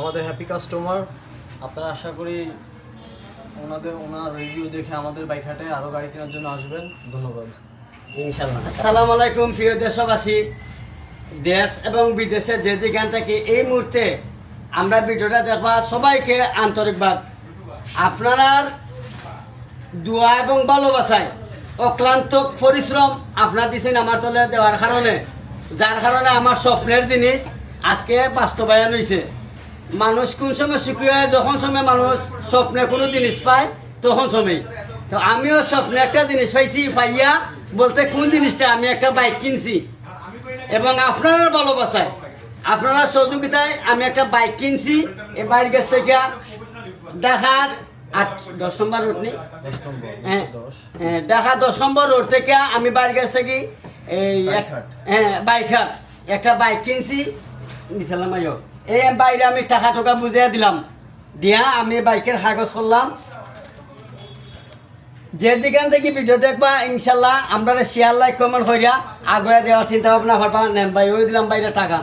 আমাদের happy customer. আপনারা আশা করি ওনার রিভিউ দেখে আমাদের বাইক হাটে আরও গাড়ি কেনার জন্য আসবেন। ধন্যবাদ। ইনশাআল্লাহ। আসসালামু আলাইকুম প্রিয় দেশবাসী, দেশ এবং বিদেশে যে যেখান থেকে এই মুহূর্তে আমরা ভিডিওটা দেখবা সবাইকে আন্তরিকবাদ। আপনারা দোয়া এবং ভালোবাসায় অক্লান্ত পরিশ্রম আপনার দিচ্ছেন আমার তলে দেওয়ার কারণে, যার কারণে আমার স্বপ্নের জিনিস আজকে বাস্তবায়ন হয়েছে। মানুষ কোন সময় সুখী হয়, যখন সময় মানুষ স্বপ্নে কোনো জিনিস পায় তখন সময়। তো আমিও স্বপ্নে একটা জিনিস পাইয়া বলতে কোন জিনিসটা, আমি একটা বাইক কিনছি এবং আপনারা ভালোবাসায় আপনারা সহযোগিতায় আমি একটা বাইক কিনছি। এই বাইক কাছ থেকে ঢাকার 10 নম্বর রোড নেই, ঢাকা 10 নম্বর রোড থেকে আমি বাড়ির কাছ থেকে এই বাইকহাট একটা বাইক কিনছি নিছিলাম। এই বাইরে আমি টাকা টোকা বুঝিয়ে দিলাম, দিয়া আমি বাইকের কাগজ করলাম। যে যেখান থেকে ভিডিও দেখবা ইনশাল্লাহ আমরা শেয়ার লাইক কমেন্ট করিয়া আগুয়া দেওয়ার চিন্তা ভাবনা করবা। নেন ভাই, ওই দিলাম বাইরে টাকা।